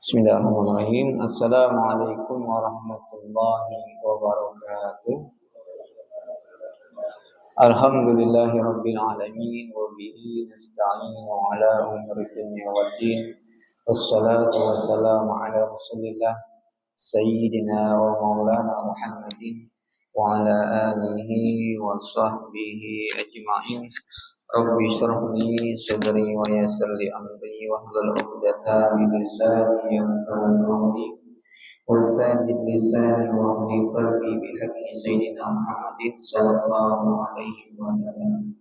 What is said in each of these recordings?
Bismillahirrahmanirrahim. Assalamualaikum warahmatullahi wabarakatuh. Alhamdulillahi rabbil alamin wa bihi nasta'inu ala umuri dunya waddin. Wassalatu wassalamu ala Rasulillah sayyidina wa maulana Muhammadin wa ala alihi wa sahbihi ajma'in. Rabbi shrah li sadri wa yassir li amri wahlul 'uqdatam min lisani yafqahu qawli wasadid lisani wa hdi qalbi bihaqqi sayyidina Muhammadin sallallahu alaihi wasallam.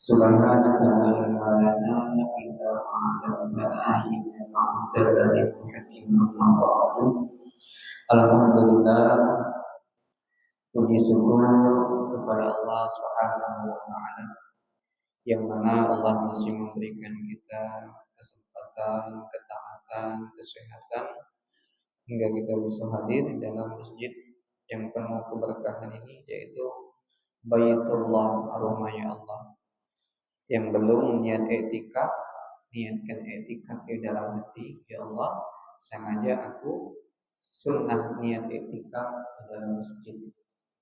Subhanaka la ilma lana illa ma 'allamtana innaka antal alimul hakim. Amma ba'du. Alhamdulillah, puji syukur kepada Allah Subhanahu wa taala yang mana Allah masih memberikan kita kesempatan, ketaatan, kesehatan hingga kita bisa hadir dalam masjid yang penuh keberkahan ini, yaitu Baitullah, rumahnya Allah. Yang belum niat i'tikaf, niatkan i'tikaf di dalam hati. Ya Allah, sengaja aku sunnah niat i'tikaf di dalam masjid.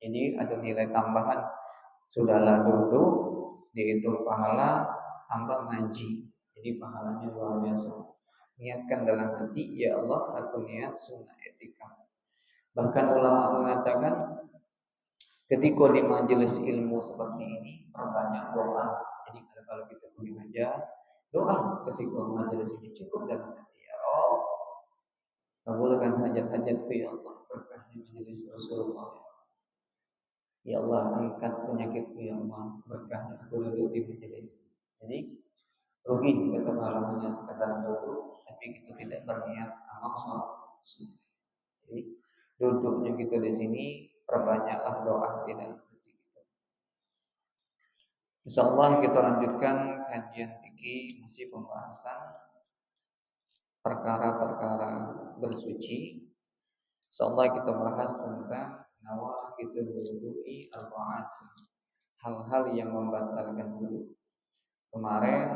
Ini ada nilai tambahan. Sudahlah duduk, dihitung pahala, tambah ngaji. Jadi pahalanya luar biasa. Niatkan dalam hati, ya Allah, aku niat sunnah i'tikaf. Bahkan ulama mengatakan, ketika di majelis ilmu seperti ini, perbanyak doa. Jadi kalau kita pergi ngajar, doa ketika majelis ini cukup dalam hati. Ya Allah, kabulkan hajat-hajatku ya Allah, berkahnya majelis Rasulullah. Ya Allah, angkat penyakitku ya Allah, berkahnya aku duduk di majelis. Jadi rugi kita pahalanya sekadar duduk, tapi kita tidak berniat amal saleh. Jadi duduknya kita di sini, perbanyaklah doa di dalam hati kita. Insyaallah kita lanjutkan kajian fikih, masih pembahasan perkara-perkara bersuci. Insyaallah kita bahas tentang nawaqidul wudu'i arba'at, hal-hal yang membatalkan wudu. Kemarin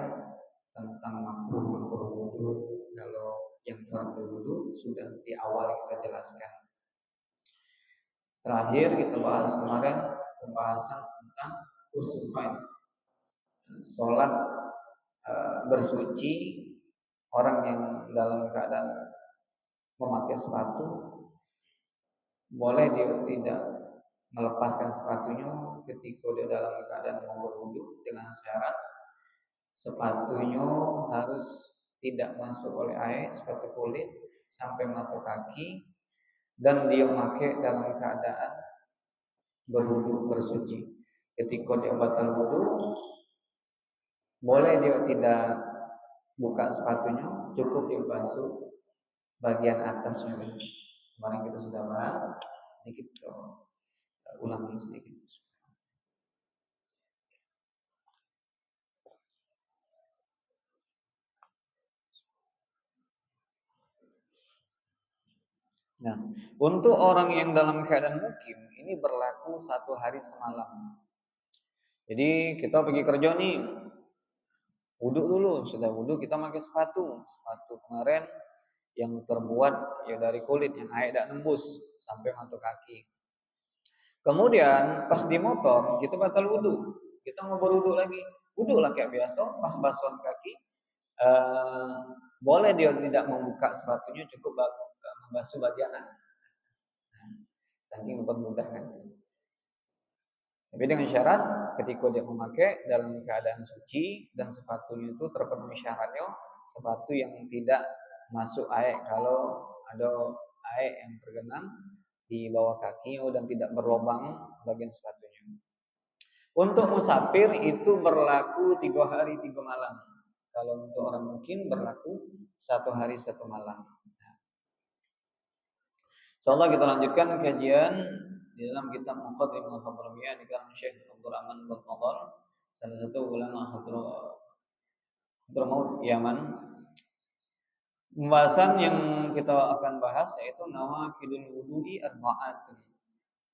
tentang makruh wudu, kalau yang fardu wudu sudah di awal kita jelaskan. Terakhir kita bahas kemarin pembahasan tentang khusufain, sholat bersuci orang yang dalam keadaan memakai sepatu. Boleh dia tidak melepaskan sepatunya ketika dia dalam keadaan mau berwudu, dengan syarat sepatunya harus tidak masuk oleh air, sepatu kulit sampai mata kaki, dan dia pakai dalam keadaan berwudu bersuci. Ketika dia batal wudu, boleh dia tidak buka sepatunya, cukup dia basuh bagian atasnya. Kemarin kita sudah bahas, sedikit ulangi sedikit. Nah, untuk orang yang dalam keadaan mukim, ini berlaku 1 hari semalam. Jadi kita pergi kerja nih, wudu dulu. Sudah wudu kita pakai sepatu kemarin yang terbuat ya dari kulit yang air tidak nembus sampai mata kaki. Kemudian pas di motor kita batal wudu, kita mau berwudu lagi, wudu lah kayak biasa. Pas basuhan kaki, boleh dia tidak membuka sepatunya, cukup membasuh bagian atas. Saking mempermudahkan. Tapi dengan syarat ketika dia memakai dalam keadaan suci dan sepatunya itu terpenuhi syaratnya, sepatu yang tidak masuk air. Kalau ada air yang tergenang di bawah kakinya dan tidak berlubang bagian sepatunya. Untuk musafir itu berlaku 3 hari 3 malam. Kalau untuk orang mungkin berlaku 1 hari 1 malam. Insyaallah kita lanjutkan kajian di dalam kitab Muqaddimah Hadramiyah dikarangan Syekh Abdul Rahman bin Fadl, salah satu ulama Hadramaut Yaman. Pembahasan yang kita akan bahas yaitu nawaqidul wudu'i arba'atun.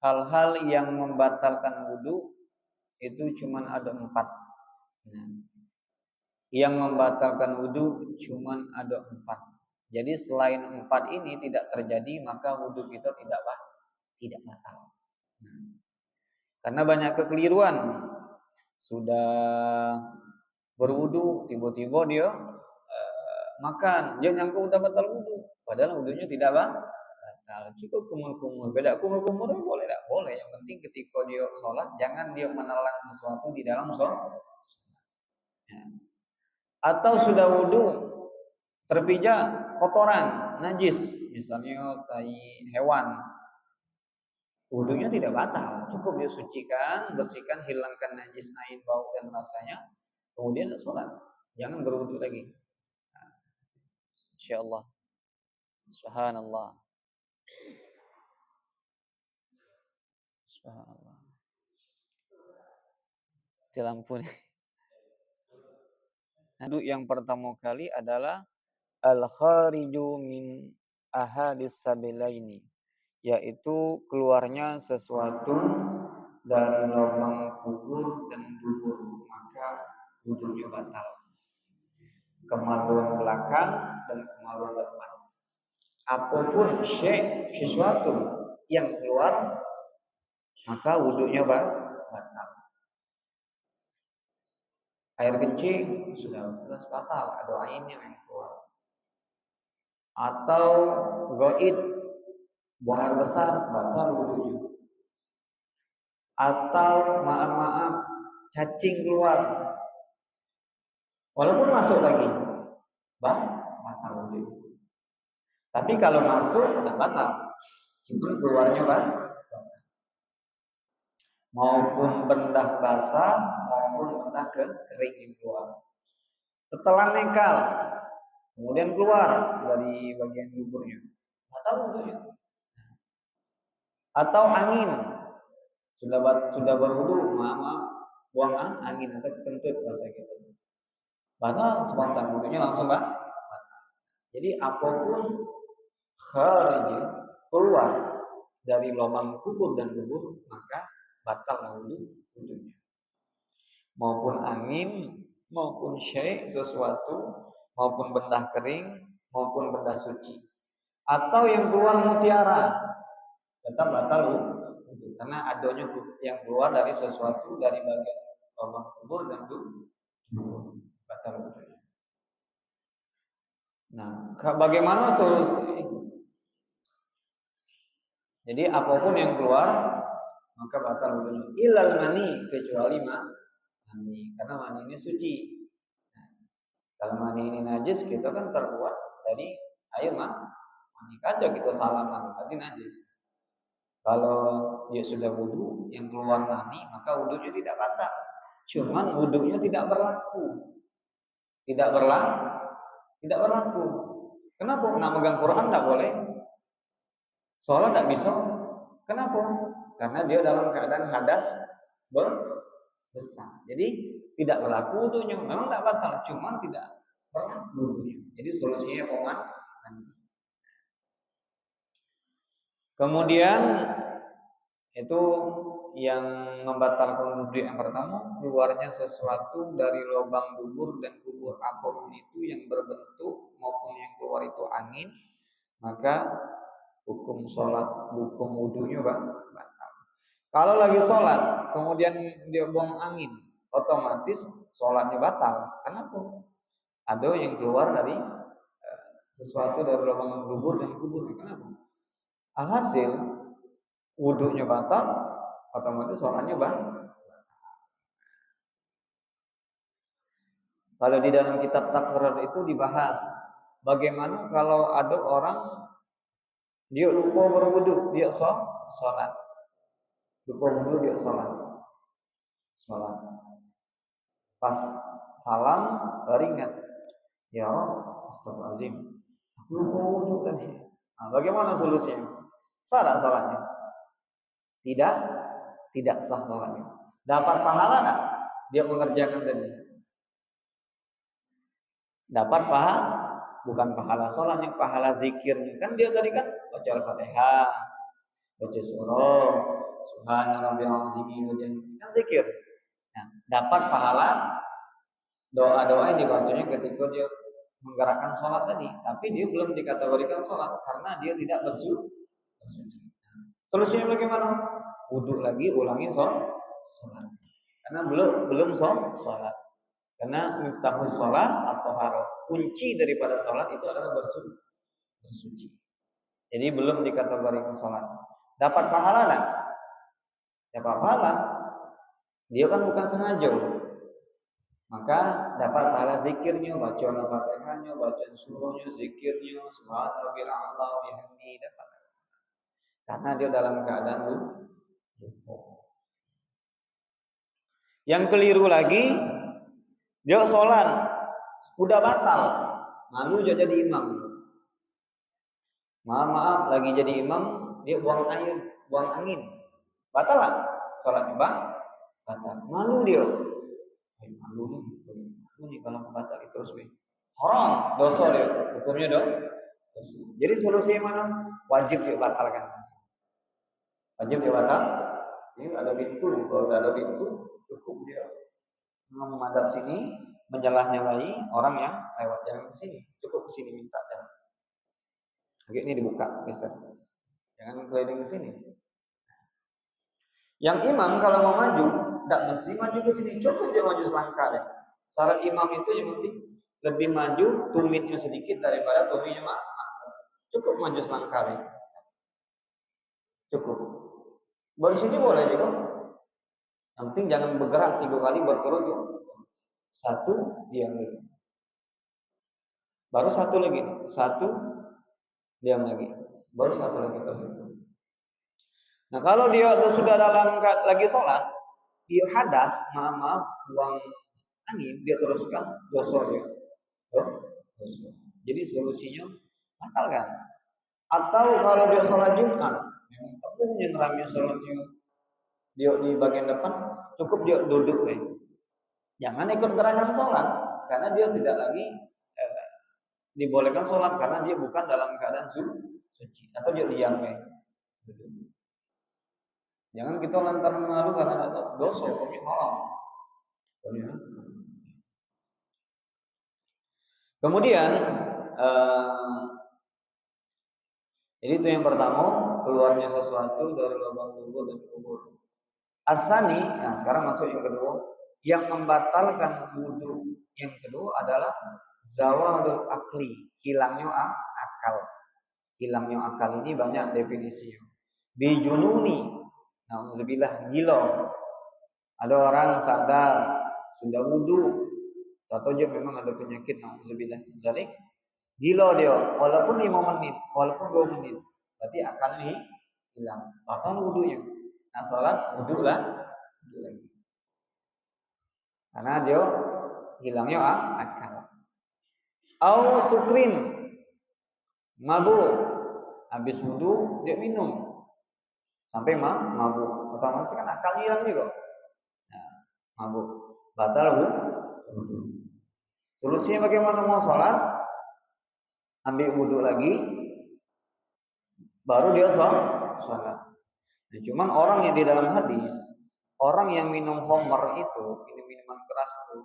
Hal-hal yang membatalkan wudu itu cuma ada 4. Yang membatalkan wudu cuma ada 4. Jadi selain 4 ini tidak terjadi, maka wudhu kita tidak batal. Karena banyak kekeliruan. Sudah berwudhu, tiba-tiba dia makan, dia nyangka udah batal wudhu, padahal wudhunya tidak batal. Cukup kumur-kumur. Beda kumur-kumur boleh tak? Boleh. Yang penting ketika dia sholat, jangan dia menelan sesuatu di dalam sholat. Atau sudah wudhu, terpijak kotoran, najis, misalnya tai hewan, wudhunya tidak batal. Cukup dia sucikan, bersihkan, hilangkan najis, ain, bau dan rasanya, kemudian sholat. Jangan berwudhu lagi. Insyaallah. Subhanallah. Subhanallah. Lampu nih. Wudhu yang pertama kali adalah al-khariju min ahadis sabilaini, yaitu keluarnya sesuatu dari lubang kubur dan dubur, maka wudhunya batal. Kemaluan belakang dan kemaluan depan. Apapun sesuatu yang keluar, maka wudhunya batal. Air kencing sudah jelas batal, ada lainnya yang keluar. Atau goid, buang air besar, batal wudhunya. Atau maaf cacing keluar, walaupun masuk lagi, batal wudhunya. Tapi kalau masuk tidak batal, cuma keluarnya batal. Maupun benda basah maupun benda kering yang keluar. Tetelan nekal kemudian keluar dari bagian duburnya, batal wudhunya. Atau angin, sudah berwudu, buang angin atau kentut bahasa kita, batal spontan, wudhunya langsung batal. Jadi apapun kharij, keluar dari lubang kubur dan dubur, maka batal wudhunya. Maupun angin, maupun sesuatu, maupun benda kering, maupun benda suci. Atau yang keluar mutiara, tetap batal wudhu, karena adanya yang keluar dari sesuatu dari bagian lubang kubur dan dubur, batal wudhunya. Nah, bagaimana solusi? Jadi apapun yang keluar maka batal wudhunya. Ilal mani, kecuali mani, karena mani ini suci. Nah, kalau mani ini najis, kita kan terbuat dari air mani kaca, kita salaman, berarti najis. Kalau dia sudah wudhu, yang keluar mani, maka wudhunya tidak batal. Cuman wudhunya tidak berlaku. Tidak berlaku. Kenapa? Nak megang Quran tidak boleh. Sholat tidak bisa. Kenapa? Karena dia dalam keadaan hadas besar. Jadi tidak berlaku wudhunya. Memang tidak batal, cuman tidak berlaku wudhunya. Jadi solusinya mandi. Kemudian itu yang membatalkan wudhu yang pertama, keluarnya sesuatu dari lubang dubur dan kubur, apapun itu yang berbentuk maupun yang keluar itu angin, maka hukum sholat, hukum wudhunya batal. Kalau lagi sholat kemudian dia buang angin, otomatis sholatnya batal. Kenapa? Ada yang keluar dari sesuatu dari lubang dubur dan kubur. Kenapa? Alhasil wudhunya batal, otomatis sholatnya batal. Kalau di dalam kitab Taqrir itu dibahas bagaimana kalau ada orang dia lupa berwudhu, dia sholat. Lupa wudhu, dia sholat. Pas salam teringat, ya astagfirullahaladzim, aku lupa wudhu tadi. Nah, bagaimana solusinya? Sah tak sholatnya? Tidak sah sholatnya. Dapat pahala tak dia mengerjakan tadi? Dapat pahala, bukan pahala sholatnya, pahala zikirnya. Kan dia tadi kan baca Al-Fatihah, baca surah, subhanallah, kan zikir. Nah, dapat pahala doa-doa yang dibacanya ketika dia menggerakkan sholat tadi, tapi dia belum dikategorikan sholat karena dia tidak bersuci. Solusinya bagaimana? Wudhu lagi, ulangi sholat. Karena belum sholat. Karena miftahus sholat atau haro, kunci daripada sholat itu adalah bersuci. Jadi belum dikategorikan sholat. Dapat pahala enggak? Dapat pahala. Dia kan bukan sengaja. Maka dapat pahala zikirnya, bacaan Al-Fatihahnya, bacaan surahnya, zikirnya, subhanallah a'la bihamdi, dapat. Karena dia dalam keadaan lupa. Yang keliru lagi, dia sholat udah batal, lalu dia jadi imam. Maaf, lagi jadi imam, dia buang angin, batal lah sholatnya batal. Malu dia, malu nih kalau batal terus haram, dosa dia, hukumnya dosa. Jadi solusinya mana? Wajib dia batalkan. Wajib dia batal. Ini ada pintu, kalau ada pintu cukup dia menghadap sini, menyalah-nyalahi orang yang lewat jalan ke sini, cukup ke sini minta jalan. Oke, ini dibuka, geser. Jangan keliling ke sini. Yang imam kalau mau maju, tidak mesti maju ke sini, cukup dia maju selangkah deh. Syarat imam itu yang penting lebih maju tumitnya sedikit daripada tumitnya cukup maju selangkah deh. Cukup. Bersini boleh juga. Yang penting jangan bergerak 3 kali berturut-turut. 1 diam lagi. Baru 1 lagi. 1 diam lagi. Baru 1 lagi. Nah, kalau dia sudah dalam lagi sholat, dia hadas, buang angin, dia teruskan dosa dia. Dosa. Jadi solusinya batal kan? Atau kalau dia sholat Jumat, yang penuhnya neramnya sholatnya dia di bagian depan, cukup dia duduk deh. Jangan ikut gerakan sholat, karena dia tidak lagi dibolehkan sholat karena dia bukan dalam keadaan suci, atau dia diam deh. Jangan kita lantaran malu karena ada dosa, hukumnya haram. Kemudian jadi itu yang pertama, keluarnya sesuatu dari lubang kubur dan kubur. Asani, nah sekarang masuk yang kedua, yang membatalkan wudu yang kedua adalah zawalul akli, hilangnya akal. Hilangnya akal ini banyak definisinya. Bijununi, nauzubillah, gila. Ada orang sadar sudah wudu, atau dia memang ada penyakit, nauzubillah, jadi gila dia, walaupun 5 menit, walaupun 2 menit, berarti akan hilang, batal wudunya. Nah, sholat wudu lagi, karena dia hilangnya akal. Au sukrin, mabuk, habis wudu dia minum sampai mabuk, otomatis kan akalnya hilang juga. Nah, mabuk, batal wudu. Solusinya bagaimana? Mau sholat, ambil wudu lagi, baru dia sholat. Nah, cuman orang yang di dalam hadis, orang yang minum homer itu, minuman keras itu,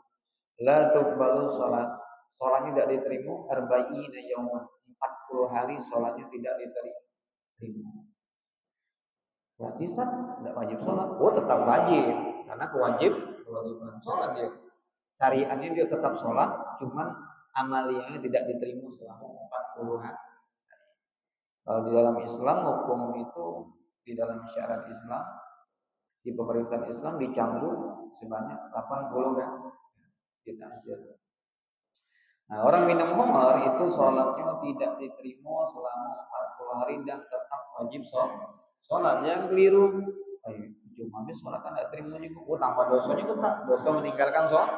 la tuqbalu sholat, sholatnya tidak diterima, arba'ina yauman, 40 hari sholatnya tidak diterima. Berarti tidak wajib sholat? Oh, tetap wajib, karena kewajiban sholat dia. Syariatnya dia tetap sholat, cuman amaliyahnya tidak diterima selama 40 hari. Kalau di dalam Islam, hukum itu di dalam syariat Islam, di pemerintahan Islam dicambuk sebanyak 80 kan? Nah, orang minum khamar itu sholatnya tidak diterima selama 40 hari dan tetap wajib sholat. Yang keliru, cuma sholat kan tidak terima juga. Oh, tambah dosanya besar. Dosa meninggalkan sholat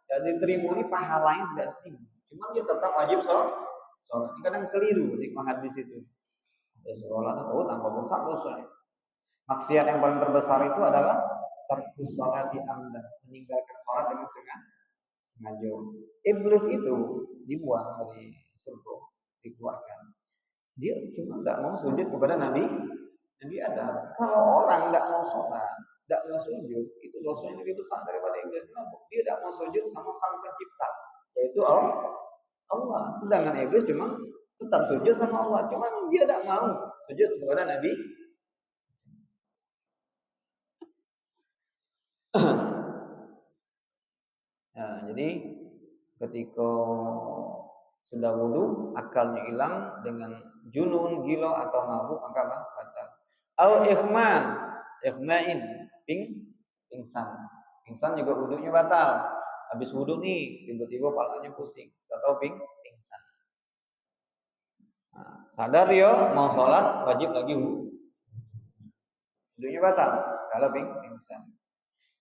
tidak diterima, ini pahalanya tidak diterima. Cuma dia tetap wajib sholat. Ini kadang keliru di hadis itu. Sholat, tambah besar dosanya. Maksiat yang paling terbesar itu adalah tarkus sholat di amdan, meninggalkan sholat dengan sengaja. Iblis itu dibuang dari surga, dikeluarkan. Dia cuma tidak mau sujud kepada Nabi Adam. Kalau orang tidak mau sholat, tidak mau sujud, itu dosanya lebih besar daripada iblis. Kenapa? Dia tidak mau sujud sama sang pencipta, yaitu Allah. Allah. Sedangkan iblis cuma tetap sujud sama Allah, cuma dia tidak mau sujud kepada Nabi. Nah, jadi ketika sudah wudhu, akalnya hilang dengan junun, gila atau mabuk, maka batal. Au ikhma'in, pingsan. Pingsan juga wudhunya batal. Habis wudhu nih, tiba-tiba palanya pusing atau pingsan. Nah, sadar ya mau sholat wajib lagi wudhu. Wudhunya batal kalau pingsan.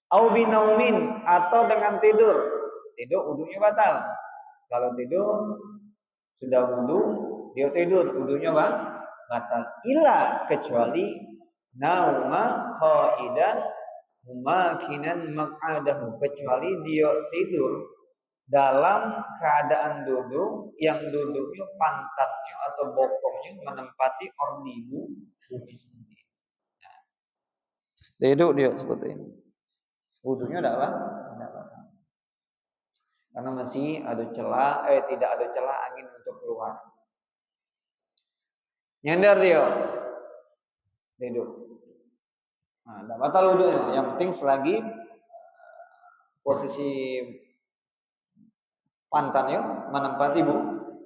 Au binaumin, atau dengan tidur. Tidur wudhunya batal. Kalau tidur sudah wudhu, dia tidur, wudhunya batal. Ila kecuali nauma khaidan mumakinan maq'adahu, kecuali dia tidur dalam keadaan duduk yang duduknya pantatnya atau bokongnya menempati ordibu bumi sendiri. Nah, tidur dia seperti ini. Wudhunya tidak apa? Karena masih ada celah, tidak ada celah angin untuk keluar. Nyender dia, tidur. Nah, tidak batal wudhunya. Yang penting selagi posisi pantatnya menempati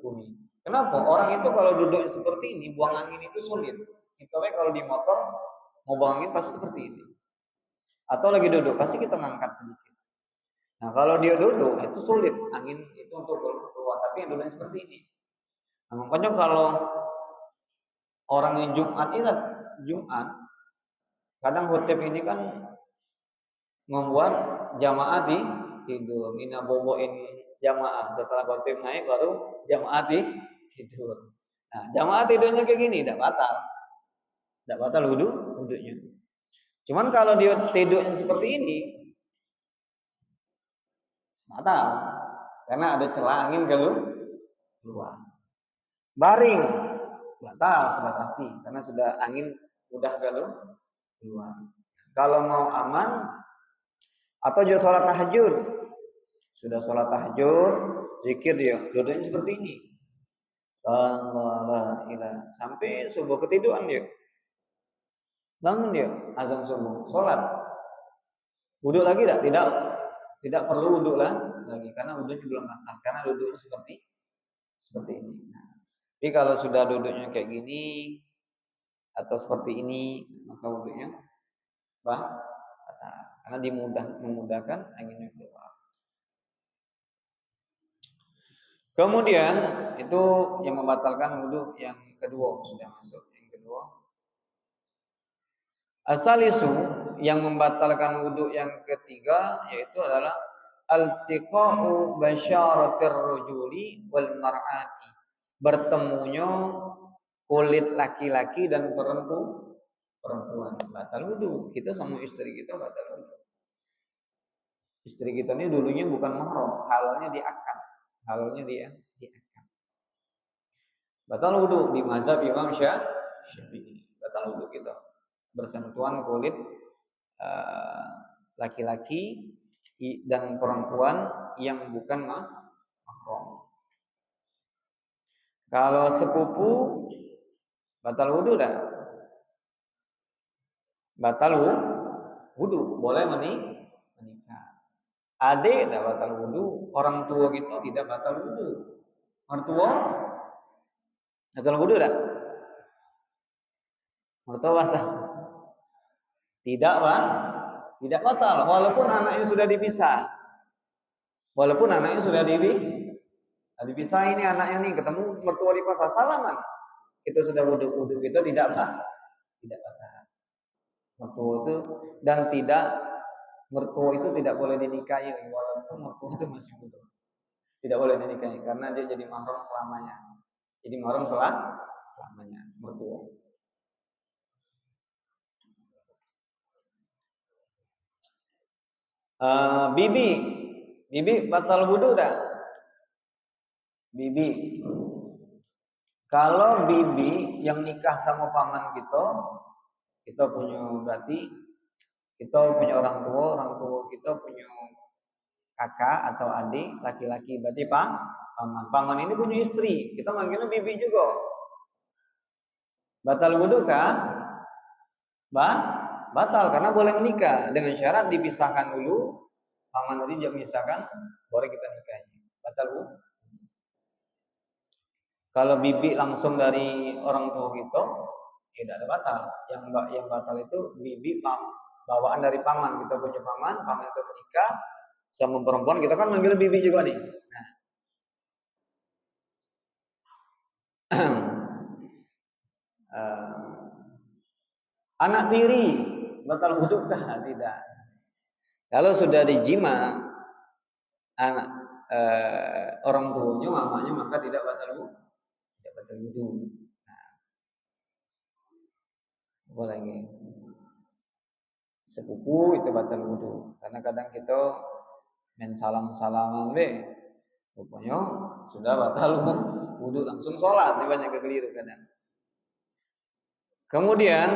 bumi. Kenapa? Orang itu kalau duduk seperti ini, buang angin itu sulit. Kita kalau di motor mau buang angin pasti seperti ini. Atau lagi duduk, pasti kita ngangkat sedikit. Nah, kalau dia duduk itu sulit angin itu untuk keluar. Tapi yang duduknya seperti ini. Nah, makanya kalau orang yang Jumat, kadang khotib ini kan membuat jamaah tidur. Mina boboin jamaah, setelah khotib naik baru jamaah tidur. Nah, jamaah tidurnya kayak gini, tidak batal wudhunya. Cuman kalau dia tidur seperti ini batal, karena ada celah angin keluar. Baring batal sudah pasti, karena sudah angin udah keluar. Kalau mau aman atau juga sholat tahajud, sudah sholat tahajud, zikir dia, duduknya seperti ini. Allah ilah sampai subuh ketiduran dia. Bangun dia azan subuh, sholat. Wudhu lagi tidak perlu wudhu lagi karena wudhunya belum matang, karena duduknya seperti ini. Nah, tapi kalau sudah duduknya kayak gini atau seperti ini, maka wudhunya batal karena memudahkan anginnya keluar. Kemudian itu yang membatalkan wudhu yang kedua, sudah masuk yang kedua. Asalisu, yang membatalkan wudhu yang ketiga yaitu adalah altiqa'u basyaratir rujuli wal mar'ati, bertemunya kulit laki-laki dan perempuan batal wudhu. Kita sama istri kita batal wudhu. Istri kita ini dulunya bukan mahram, halalnya diakad. Halalnya dia diakad. Batal wudhu di mazhab Imam Syafi'i. Batal wudhu kita bersentuhan kulit laki-laki dan perempuan yang bukan mahram. Kalau sepupu batal wudhu dah. Batal wudhu, boleh menikah. Adik tidak batal wudhu, orang tua gitu tidak batal wudhu. Mertua batal wudhu tak? Mertua batal? Tidak batal, walaupun anaknya sudah dipisah. Walaupun anaknya sudah dipisah, ini anaknya nih ketemu mertua di pasar, salaman. Kita sudah wudhu kita tidak batal. Mertua itu dan mertua itu tidak boleh dinikahi, walaupun mertua itu masih muda. Tidak boleh dinikahi karena dia jadi mahram selamanya. Jadi mahram selamanya mertua. Bibi batal wudhu dah. Bibi, kalau bibi yang nikah sama paman kita punya berarti kita punya orang tua kita punya kakak atau adik laki-laki, berarti paman. paman. Paman ini punya istri, kita manggilnya bibi juga. Batal wudu kah? Batal karena boleh menikah dengan syarat dipisahkan dulu. Paman tadi dia memisahkan, boleh kita nikahi. Batal wudu. Kalau bibi langsung dari orang tua kita, tidak ada batal. Yang batal itu bibi bawaan dari paman. Kita punya paman itu menikah sama perempuan, kita kan manggil bibi juga nih. Nah. Anak tiri batal wudu kah? Tidak. Kalau sudah dijima anak orang tuanya, mamanya, maka tidak batal wudu. Tidak batal wudu. Nah. Boleh lagi. Sepupu itu batal wudu. Karena kadang kita main salam-salaman pokoknya sudah batal wudu, langsung sholat. Ini banyak kekeliru kadang. Kemudian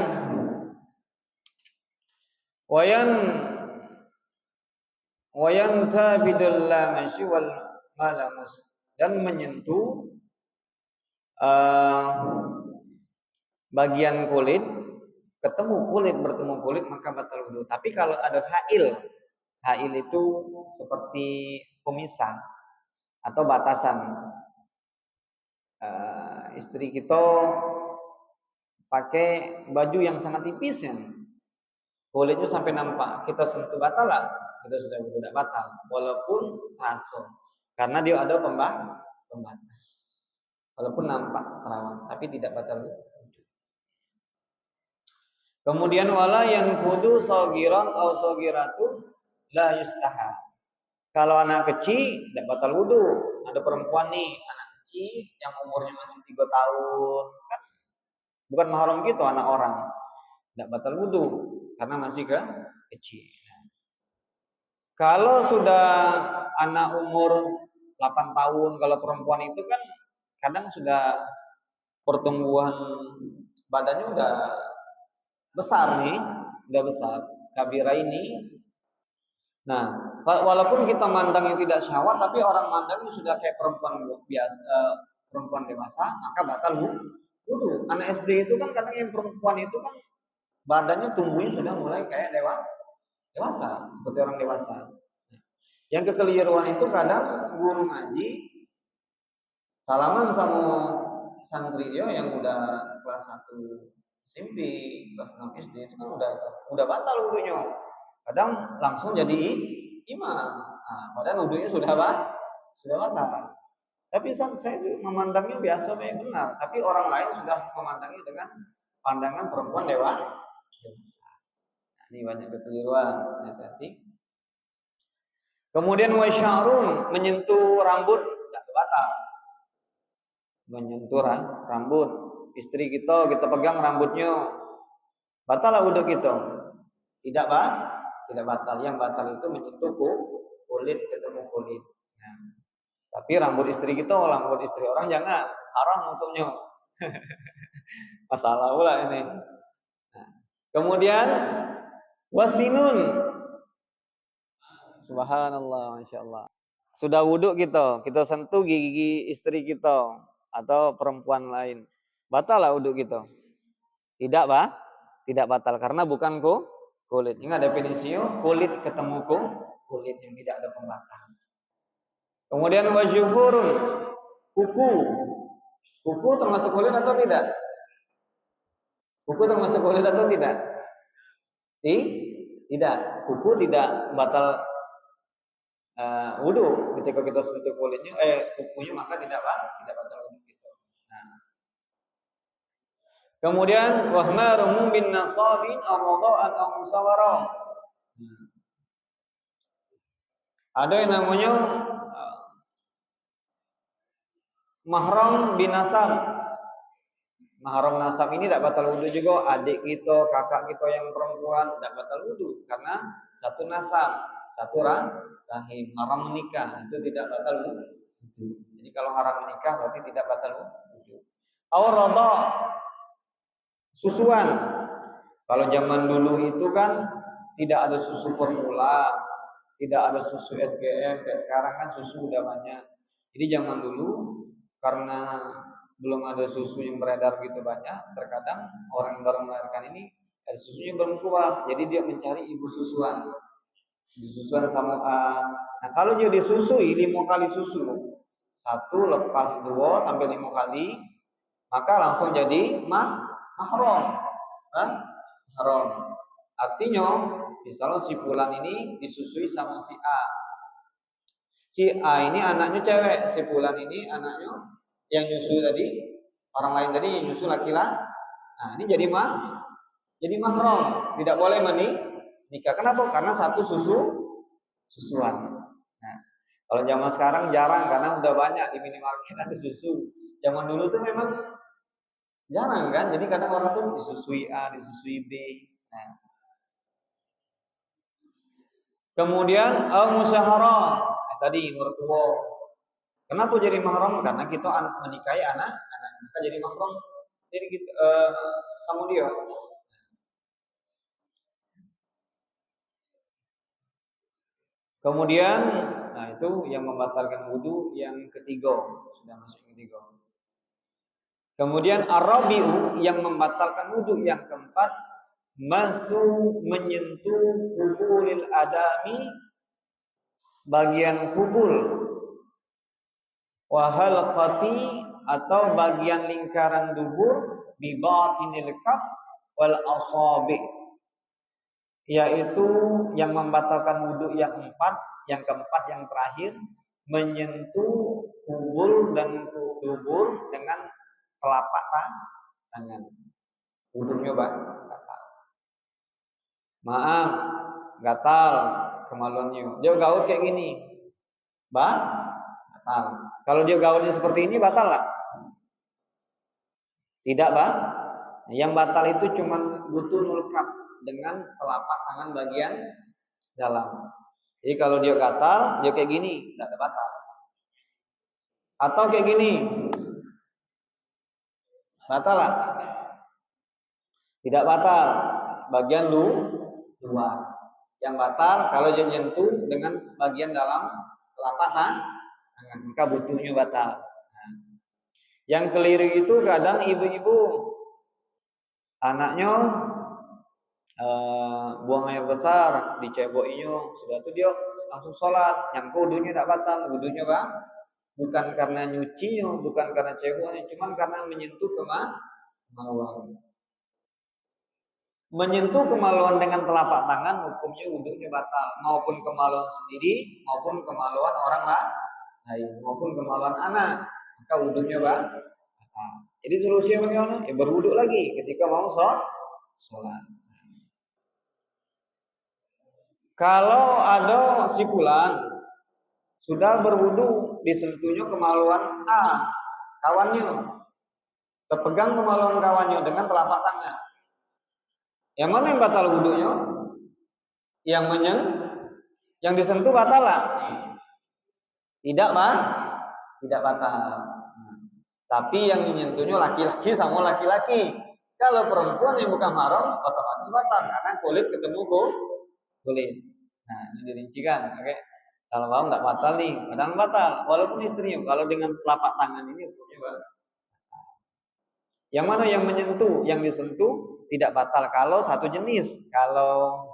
wayan tabidul lamasy wal malamus, dan menyentuh bagian kulit, bertemu kulit maka batal wudu. Tapi kalau ada hail itu seperti pemisah atau batasan. Istri kita pakai baju yang sangat tipis, yang kulitnya sampai nampak, kita sentuh batal lah, kita sudah tidak batal walaupun terasa, karena dia ada pembatas, walaupun nampak terawang tapi tidak batal. Kemudian wala yang kudu sogiran atau sogiratun la yustaha. Kalau anak kecil tidak batal wudu. Ada perempuan nih, anak kecil yang umurnya masih 3 tahun, kan bukan mahram gitu anak orang, tidak batal wudu karena masih kecil. Kalau sudah anak umur 8 tahun, kalau perempuan itu kan kadang sudah pertumbuhan badannya udah besar nih, udah besar, kabira ini. Nah, walaupun kita mandangnya tidak syahwat, tapi orang mandangnya sudah kayak perempuan biasa, perempuan dewasa, maka batal wudu. Anak SD itu kan kadang yang perempuan itu kan badannya tumbuhnya sudah mulai kayak dewasa, seperti orang dewasa. Yang kekeliruan itu kadang guru ngaji salaman sama santri dia yang udah kelas 1 SMP, kelas 6 SD itu kan udah batal wudunya. Kadang langsung jadi imam. Nah, padahal wudunya sudah batal. Tapi saya memandangnya biasa benar, tapi orang lain sudah memandangnya dengan pandangan perempuan dewasa. Nah, ini banyak kekeliruan, hati-hati. Kemudian wasya'run, menyentuh rambut tidak batal. Menyentuh rambut istri kita pegang rambutnya, batal lah wudu kita? Tidak batal. Yang batal itu menyentuh kulit, ketemu kulit. Nah, tapi rambut istri kita, rambut istri orang jangan, haram untuknya. Masalah pula ini. Nah, kemudian wasinun, subhanallah, masya Allah. Sudah wudu kita sentuh gigi istri kita atau perempuan lain, batal lah wudu kita? Tidak batal karena bukan kulit. Ingat definisinya, kulit ketemu kulit yang tidak ada pembatas. Kemudian wasyufurun, kuku termasuk kulit atau tidak? Kuku termasuk kulit atau tidak? Tidak. Kuku tidak batal wudu ketika kita sentuh kulitnya, kukunya, maka tidak batal wudu kita. Nah. Kemudian wahmarum bin nasabin aw radha'an aw musawarah. Ada yang namanya mahram bin nasab. Mahram nasab ini tidak batal wudu juga. Adik kita, kakak kita yang perempuan tidak batal wudu karena satu nasab, satu rahim. Haram menikah itu tidak batal wudu. Jadi kalau haram menikah berarti tidak batal wudu. Aw radha', susuan. Kalau zaman dulu itu kan tidak ada susu formula, tidak ada susu SGM, kayak sekarang kan susu udah banyak. Jadi zaman dulu karena belum ada susu yang beredar gitu banyak, terkadang orang yang baru melahirkan ini susunya belum kuat, jadi dia mencari ibu susuan, ibu susuan sama. Nah kalau dia disusui 5 kali susu, 1 lepas 2 sampai 5 kali, maka langsung jadi mahram. Mahram. Artinya, misalnya si fulan ini disusui sama si A. Si A ini anaknya cewek, si fulan ini anaknya yang nyusu tadi, orang lain tadi yang nyusu laki-laki. Nah, ini jadi mahram, tidak boleh menikah. Kenapa? Karena satu susuan. Nah, kalau zaman sekarang jarang karena udah banyak di minimarket ada susu. Zaman dulu tuh memang jarang kan, jadi kadang orang tuh disusui A, disusui B. Nah, kemudian musyaharah, tadi mertua. Kenapa jadi mahram? Karena kita menikahi anak kita jadi mahram. Jadi kita sama dia. Kemudian, nah itu yang membatalkan wudhu yang ketiga, sudah masuk yang ketiga. Kemudian ar-rabi'u yang membatalkan wudhu yang keempat, menyentuh kubulil adami, bagian kubul, wahal khati atau bagian lingkaran dubur, bi batinil kaf wal asabi, yaitu yang membatalkan wudhu yang keempat yang terakhir, menyentuh kubul dan dubur dengan telapak tangan. Wudhunya batal. Maaf, gatal kemaluannya. Dia gaul kayak gini, batal. Kalau dia gaulnya seperti ini, batal lah? Tidak, Bang. Yang batal itu cuma butunul kaf dengan telapak tangan bagian dalam. Jadi kalau dia gatal, dia kayak gini, tidak ada batal. Atau kayak gini, batal lah? Tidak batal. Bagian luar. Yang batal kalau dia nyentuh dengan bagian dalam telapak tangan, maka butuhnya batal. Nah, yang keliru itu kadang ibu-ibu anaknya buang air besar, dicebokinya, sudah itu dia langsung sholat, yang wudunya tidak batal. Wudunya bukan karena nyucinya, bukan karena ceboknya, cuma karena menyentuh kemaluan. Menyentuh kemaluan dengan telapak tangan, hukumnya wudunya batal, maupun kemaluan sendiri, maupun kemaluan orang lain, maupun kemaluan anak, maka wudunya batal. Jadi solusinya bagaimana? Ya berwudu lagi ketika mau sholat. Kalau ada si fulan sudah berwudu, disentuhnya kemaluan A, kawannya, terpegang kemaluan kawannya dengan telapak tangan, yang mana yang batal wudunya? Yang disentuh batal lah? Tidak, Bang. Tidak batal. Tapi yang menyentuhnya laki-laki sama laki-laki. Kalau perempuan yang bukan mahram, otomatis batal karena kulit ketemu kulit. Nah, ini dirincikan, oke. Kalau mau nggak batal nih, kadang batal, walaupun istrinya. Kalau dengan telapak tangan ini hukumnya batal. Yang mana yang menyentuh, yang disentuh tidak batal kalau satu jenis. Kalau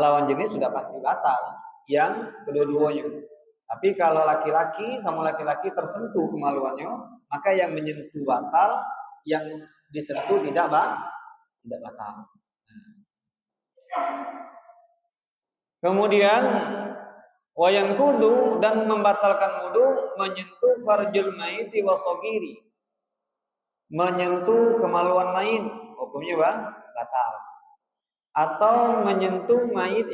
lawan jenis sudah pasti batal, yang kedua-duanya. Tapi kalau laki-laki sama laki-laki tersentuh kemaluannya, maka yang menyentuh batal, yang disentuh tidak batal. Kemudian wayan kudu dan membatalkan wudu, menyentuh farjul maiti wasogiri, menyentuh kemaluan mayit, hukumnya batal. Atau menyentuh mayit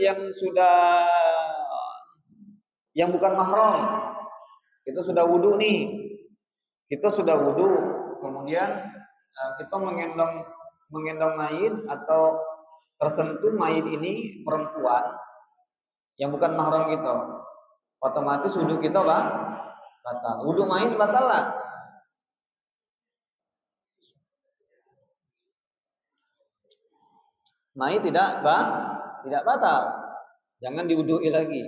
yang bukan mahram. Kita sudah wudu nih, kemudian kita menggendong mayit atau tersentuh mayit ini perempuan yang bukan mahram kita, otomatis wudu kita batal. Wudu mayit batal lah. Mayit tidak batal, jangan diwudui lagi.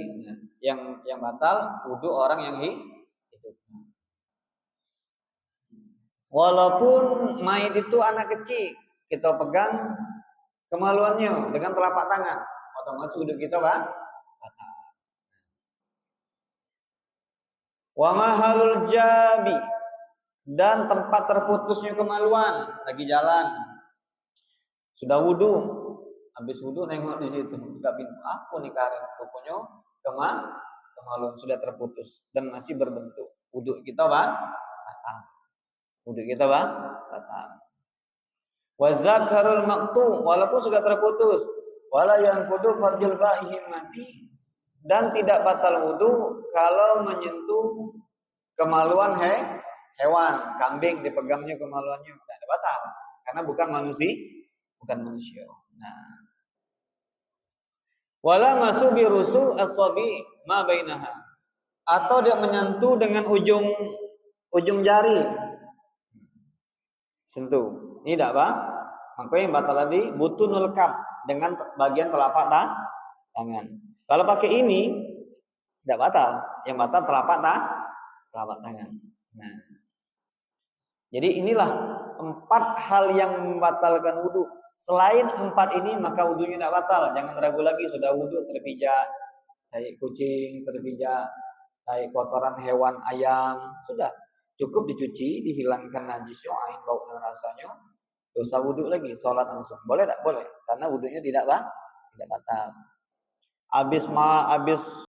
Yang batal wudu orang yang hidup. Walaupun mayit itu anak kecil, kita pegang kemaluannya dengan telapak tangan, otomatis wudu kita batal. Wa mahalul jabi, dan tempat terputusnya kemaluan, lagi jalan sudah wudu, habis wudu nengok di situ, buka pintu, apa nih karet, pokoknya kemaluan sudah terputus dan masih berbentuk, wudu kita batal. Wudu kita batal. Wa zakarul maqtu, walaupun sudah terputus, wala yanqudu farjul ba'ihim mati, dan tidak batal wudu kalau menyentuh kemaluan hewan, kambing dipegangnya kemaluannya, tidak batal karena bukan manusia. Nah, wala masu bi rusu as-sabi ma bainaha, atau dia menyentuh dengan ujung jari, sentuh. Ini tidak maka yang batal tadi butunul kaf, dengan bagian telapak tangan. Kalau pakai ini tidak batal, yang batal telapak tangan. Nah, jadi inilah 4 hal yang membatalkan wudu. Selain 4 ini maka wudunya tidak batal. Jangan ragu lagi, sudah wudu terpijak tai kucing, terpijak tai kotoran hewan ayam, sudah cukup dicuci, dihilangkan najisnya, ain bau dan rasanya, dosa wudu lagi, sholat langsung. Boleh tak? Boleh, karena wudunya tidak batal. Habis